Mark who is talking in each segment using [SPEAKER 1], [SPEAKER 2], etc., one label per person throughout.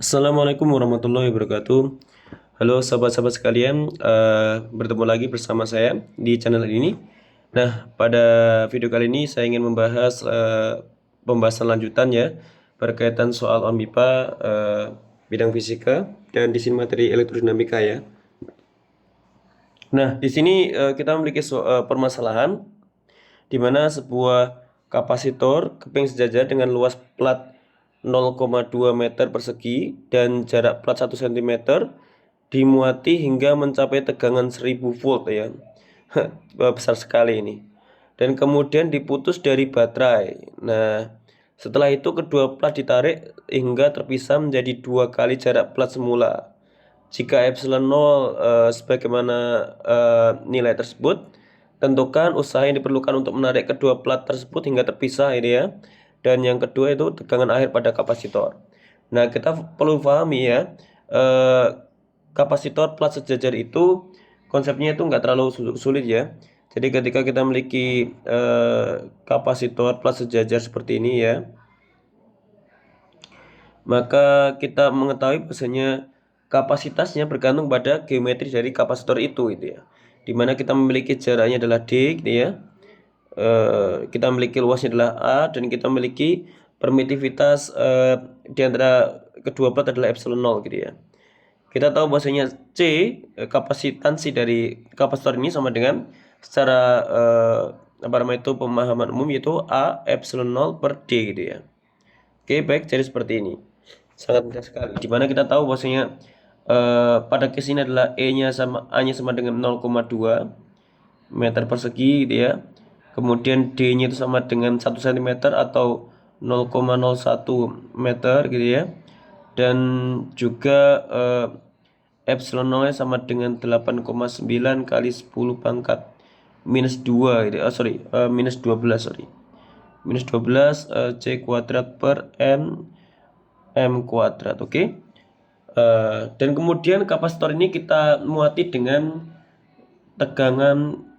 [SPEAKER 1] Assalamualaikum warahmatullahi wabarakatuh. Halo sahabat-sahabat sekalian, bertemu lagi bersama saya di channel ini. Nah, pada video kali ini saya ingin membahas pembahasan lanjutan ya berkaitan soal MIPA bidang fisika dan di sini materi elektrodinamika ya. Nah, di sini kita memiliki permasalahan di mana sebuah kapasitor keping sejajar dengan luas plat 0,2 meter persegi dan jarak plat 1 cm dimuati hingga mencapai tegangan 1000 volt ya. Besar sekali ini. Dan kemudian diputus dari baterai. Nah, setelah itu kedua plat ditarik hingga terpisah menjadi dua kali jarak plat semula. Jika epsilon 0 sebagaimana nilai tersebut, tentukan usaha yang diperlukan untuk menarik kedua plat tersebut hingga terpisah ini ya. Dan yang kedua itu tegangan akhir pada kapasitor. Nah, kita perlu pahami ya, kapasitor plat sejajar itu konsepnya itu nggak terlalu sulit ya. Jadi ketika kita memiliki kapasitor plat sejajar seperti ini ya, maka kita mengetahui bahwasanya kapasitasnya bergantung pada geometri dari kapasitor itu ya. Dimana kita memiliki jaraknya adalah D gitu ya. Kita memiliki luasnya adalah A dan kita memiliki permitivitas di antara kedua plat adalah epsilon 0 gitu ya. Kita tahu bahwasanya C kapasitansi dari kapasitor ini sama dengan secara apa namanya itu pemahaman umum yaitu A epsilon 0 per D gitu ya. Oke, baik, jadi seperti ini. Sangat mudah sekali. Dimana kita tahu bahwasanya pada case ini adalah A-nya sama dengan 0,2 meter persegi gitu ya. Kemudian D-nya itu sama dengan 1 cm atau 0,01 meter gitu ya. Dan juga epsilon 0-nya sama dengan 8,9 kali 10 pangkat minus 2 gitu. Minus 12 sorry. Minus 12 C kuadrat per M kuadrat, oke. Dan kemudian kapasitor ini kita muati dengan tegangan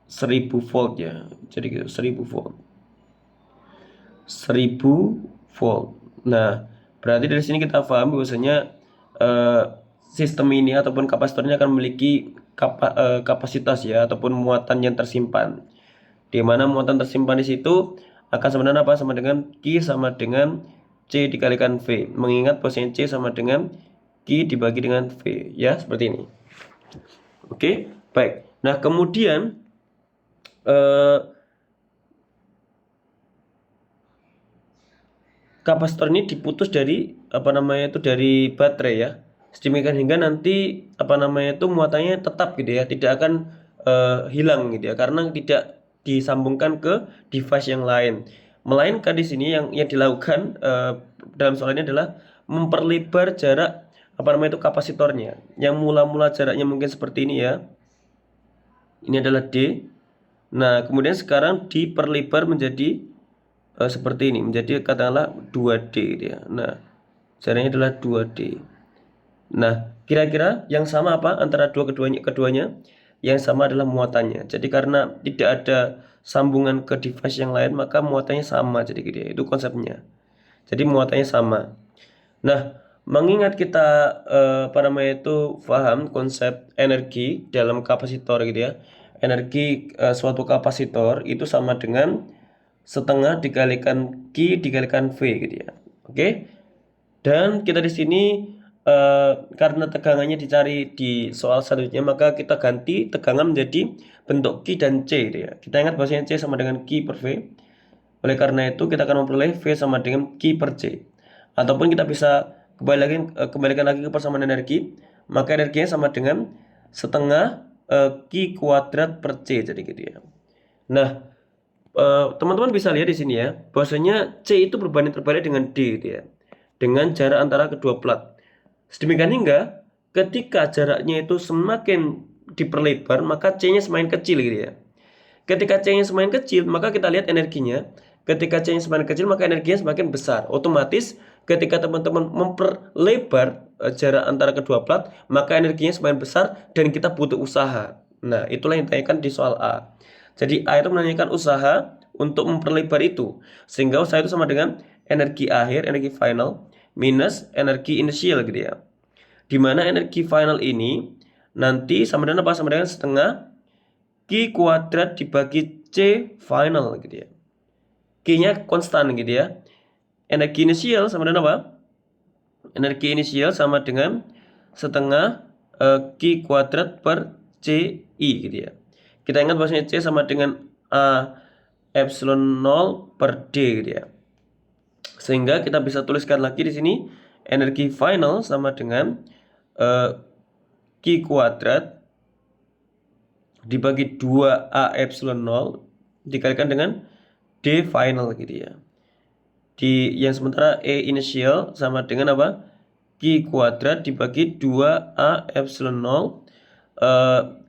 [SPEAKER 1] 1000 volt ya. Jadi gitu 1000 volt. 1000 volt. Nah, berarti dari sini kita paham bahwasanya sistem ini ataupun kapasitornya akan memiliki kapasitas ya ataupun muatan yang tersimpan. Di mana muatan tersimpan di situ akan sama dengan apa? Sama dengan Q sama dengan C dikalikan V. Mengingat bahwasanya C sama dengan Q dibagi dengan V ya, seperti ini. Oke, baik. Nah, kemudian kapasitor ini diputus dari apa namanya itu dari baterai ya. Sedemikian hingga nanti apa namanya itu muatannya tetap gitu ya, tidak akan hilang gitu ya karena tidak disambungkan ke device yang lain. Melainkan di sini yang dilakukan dalam soal ini adalah memperlebar jarak apa namanya itu kapasitornya. Yang mula-mula jaraknya mungkin seperti ini ya. Ini adalah D. Nah, kemudian sekarang diperlebar menjadi seperti ini, menjadi katakanlah 2D gitu ya. Nah, jaraknya adalah 2D. Nah, kira-kira yang sama apa antara keduanya? Yang sama adalah muatannya. Jadi karena tidak ada sambungan ke device yang lain, maka muatannya sama. Jadi gitu ya. Itu konsepnya. Jadi muatannya sama. Nah, mengingat kita apa namanya itu paham konsep energi dalam kapasitor gitu ya. Energi suatu kapasitor itu sama dengan setengah dikalikan Q dikalikan V gitu ya. Oke. Dan kita di sini karena tegangannya dicari di soal selanjutnya, maka kita ganti tegangan menjadi bentuk Q dan C gitu ya. Kita ingat bahwasanya C sama dengan Q per V. Oleh karena itu kita akan memperoleh V sama dengan Q per C. Ataupun kita bisa kembalikan lagi ke persamaan energi, maka energinya sama dengan setengah Q kuadrat per C jadi gitu ya. Nah, teman-teman bisa lihat di sini ya, bahwasanya C itu berbanding terbalik dengan D gitu ya. Dengan jarak antara kedua plat. Sedemikian hingga ketika jaraknya itu semakin diperlebar, maka C-nya semakin kecil gitu ya. Ketika C-nya semakin kecil, maka kita lihat energinya. Ketika C-nya semakin kecil, maka energinya semakin besar. Otomatis ketika teman-teman memperlebar jarak antara kedua plat, maka energinya semakin besar dan kita butuh usaha. Nah, itulah yang ditanyakan di soal A. Jadi A itu menanyakan usaha untuk memperlebar itu. Sehingga usaha itu sama dengan energi akhir, energi final, minus energi inisial gitu ya. Dimana energi final ini nanti sama dengan apa? Sama dengan setengah Q kuadrat dibagi C final gitu ya. Q-nya konstan gitu ya. Energi inisial sama dengan apa? Energi inisial sama dengan setengah Q kuadrat per CI gitu ya. Kita ingat bahwasanya C sama dengan A epsilon 0 per D gitu ya. Sehingga kita bisa tuliskan lagi di sini energi final sama dengan Q kuadrat dibagi 2A epsilon 0 dikalikan dengan D final gitu ya. Di yang sementara E initial sama dengan apa? Q kuadrat dibagi 2A epsilon 0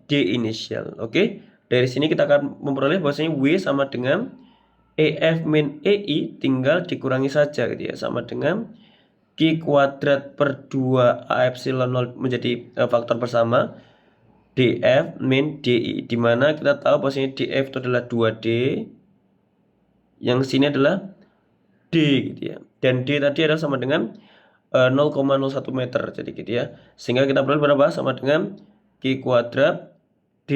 [SPEAKER 1] D initial. Oke. Dari sini kita akan memperoleh bahwasanya W sama dengan EF min EI tinggal dikurangi saja gitu ya. Sama dengan Q kuadrat per 2A epsilon 0 menjadi faktor bersama DF min DI, dimana kita tahu bahwasanya DF itu adalah 2D, yang sini adalah D gitu ya, dan D tadi adalah sama dengan 0,01 meter, jadi gitu ya, sehingga kita perlu berapa? Sama dengan Q kuadrat D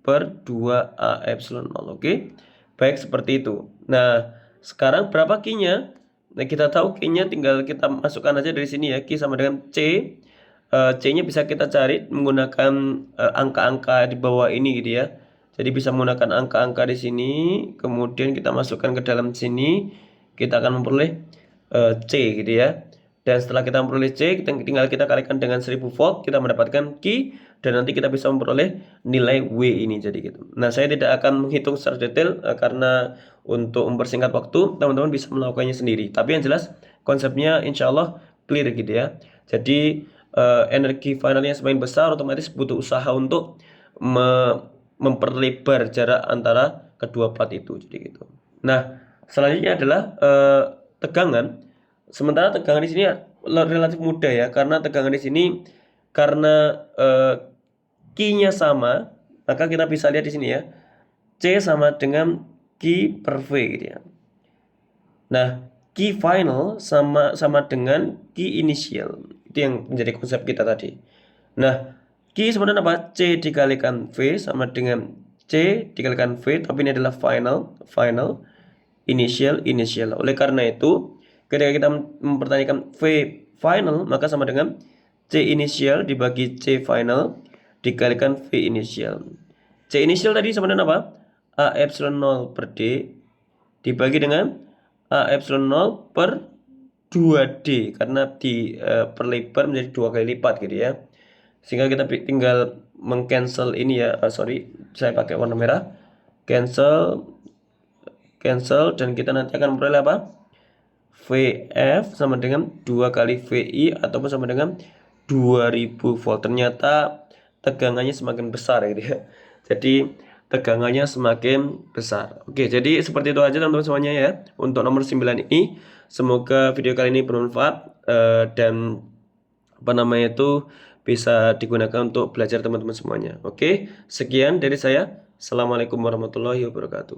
[SPEAKER 1] per 2A epsilon 0. Oke, baik seperti itu. Nah sekarang berapa Q-nya? Nah kita tahu Q-nya tinggal kita masukkan aja dari sini ya. Q sama dengan C. C-nya bisa kita cari menggunakan angka-angka di bawah ini gitu ya. Jadi bisa menggunakan angka-angka di sini, kemudian kita masukkan ke dalam sini, kita akan memperoleh C gitu ya. Dan setelah kita memperoleh C, tinggal kita kalikan dengan 1000 volt, kita mendapatkan Q, dan nanti kita bisa memperoleh nilai W ini jadi gitu. Nah, saya tidak akan menghitung secara detail karena untuk mempersingkat waktu, teman-teman bisa melakukannya sendiri. Tapi yang jelas konsepnya insya Allah clear gitu ya. Jadi energi finalnya semakin besar, otomatis butuh usaha untuk memperlebar jarak antara kedua plat itu, jadi gitu. Nah, selanjutnya adalah tegangan. Sementara tegangan di sini relatif mudah ya, karena tegangan di sini karena Q-nya sama, maka kita bisa lihat di sini ya, C sama dengan Q per V gitu ya. Nah, Q final sama dengan Q initial. Itu yang menjadi konsep kita tadi. Nah, Q sebenarnya apa? C dikalikan V sama dengan C dikalikan V, tapi ini adalah final, initial. Oleh karena itu, ketika kita mempertanyakan V final, maka sama dengan C initial dibagi C final dikalikan V initial. C initial tadi sama dengan apa? A epsilon 0 per D dibagi dengan A epsilon 0 per 2D, karena diperlebar menjadi 2 kali lipat gitu ya. Sehingga kita tinggal mengcancel ini ya, sorry, saya pakai warna merah. Cancel, dan kita nanti akan memperoleh apa? VF sama dengan 2 kali VI ataupun sama dengan 2000 volt. Ternyata tegangannya semakin besar gitu ya. Jadi tegangannya semakin besar. Oke, jadi seperti itu aja teman-teman semuanya ya untuk nomor 9 ini. Semoga video kali ini bermanfaat dan apa namanya itu bisa digunakan untuk belajar teman-teman semuanya. Oke, sekian dari saya. Assalamualaikum warahmatullahi wabarakatuh.